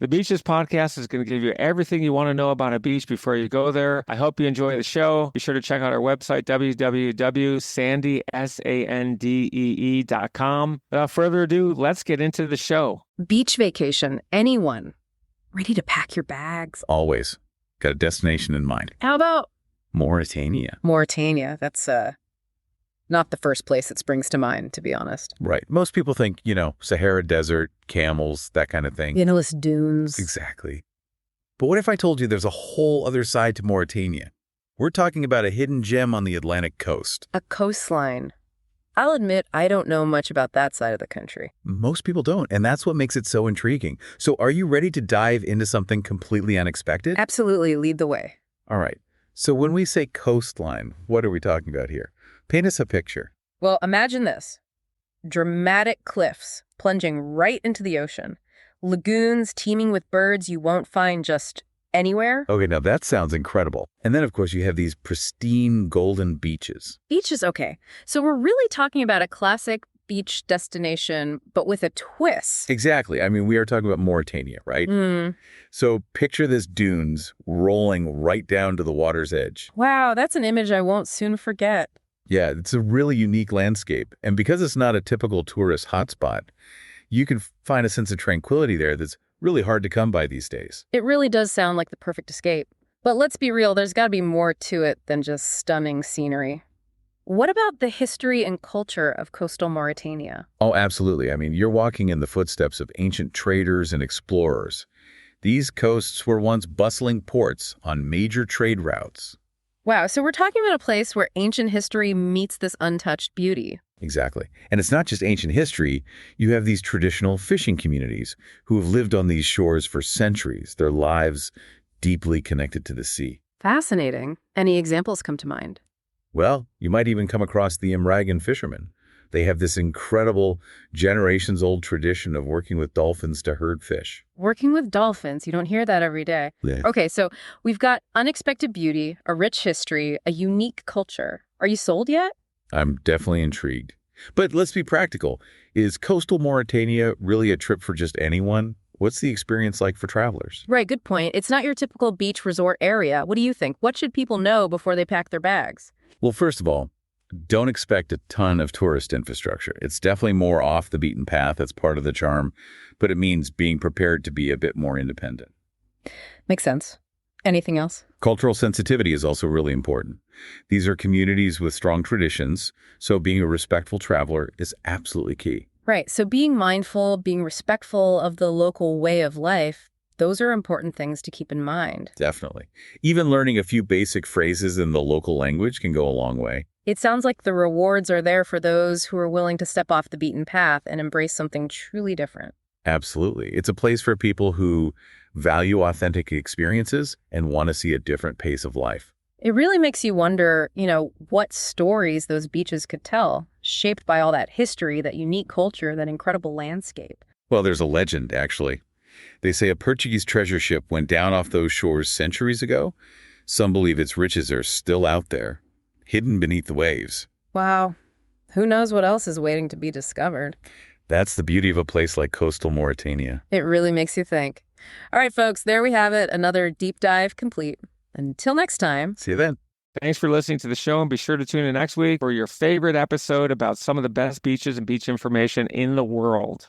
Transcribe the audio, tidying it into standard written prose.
The Beaches podcast is going to give you everything you want to know about a beach before you go there. I hope you enjoy the show. Be sure to check out our website, www.sandee.com. Without further ado, let's get into the show. Beach vacation, anyone. Ready to pack your bags? Always. Got a destination in mind. How about Mauritania. Mauritania? That's not the first place that springs to mind, to be honest. Right. Most people think, Sahara Desert, camels, that kind of thing. Endless dunes. Exactly. But what if I told you there's a whole other side to Mauritania? We're talking about a hidden gem on the Atlantic coast. A coastline. I'll admit I don't know much about that side of the country. Most people don't, and that's what makes it so intriguing. So are you ready to dive into something completely unexpected? Absolutely, lead the way. All right. So when we say coastline, what are we talking about here? Paint us a picture. Well, imagine this. Dramatic cliffs plunging right into the ocean. Lagoons teeming with birds you won't find just anywhere. Okay, now that sounds incredible. And then, of course, you have these pristine golden beaches. Beaches, okay. So we're really talking about a classic beach destination, but with a twist. Exactly. I mean, we are talking about Mauritania, right? So picture this dunes rolling right down to the water's edge. Wow, that's an image I won't soon forget. Yeah, it's a really unique landscape. And because it's not a typical tourist hotspot, you can find a sense of tranquility there that's really hard to come by these days. It really does sound like the perfect escape. But let's be real, there's got to be more to it than just stunning scenery. What about the history and culture of coastal Mauritania? Oh, absolutely. I mean, you're walking in the footsteps of ancient traders and explorers. These coasts were once bustling ports on major trade routes. Wow, so we're talking about a place where ancient history meets this untouched beauty. Exactly. And it's not just ancient history. You have these traditional fishing communities who have lived on these shores for centuries, their lives deeply connected to the sea. Fascinating. Any examples come to mind? Well, you might even come across the Immerse fishermen. They have this incredible generations-old tradition of working with dolphins to herd fish. Working with dolphins, you don't hear that every day. Yeah. Okay, so we've got unexpected beauty, a rich history, a unique culture. Are you sold yet? I'm definitely intrigued. But let's be practical. Is coastal Mauritania really a trip for just anyone? What's the experience like for travelers? Right, good point. It's not your typical beach resort area. What do you think? What should people know before they pack their bags? Well, first of all, don't expect a ton of tourist infrastructure. It's definitely more off the beaten path. That's part of the charm, but it means being prepared to be a bit more independent. Makes sense. Anything else? Cultural sensitivity is also really important. These are communities with strong traditions, so being a respectful traveler is absolutely key. Right, so being mindful, being respectful of the local way of life, those are important things to keep in mind. Definitely. Even learning a few basic phrases in the local language can go a long way. It sounds like the rewards are there for those who are willing to step off the beaten path and embrace something truly different. Absolutely. It's a place for people who value authentic experiences and want to see a different pace of life. It really makes you wonder, what stories those beaches could tell, shaped by all that history, that unique culture, that incredible landscape. Well, there's a legend, actually. They say a Portuguese treasure ship went down off those shores centuries ago. Some believe its riches are still out there, hidden beneath the waves. Wow. Who knows what else is waiting to be discovered? That's the beauty of a place like coastal Mauritania. It really makes you think. All right, folks, there we have it. Another deep dive complete. Until next time. See you then. Thanks for listening to the show, and be sure to tune in next week for your favorite episode about some of the best beaches and beach information in the world.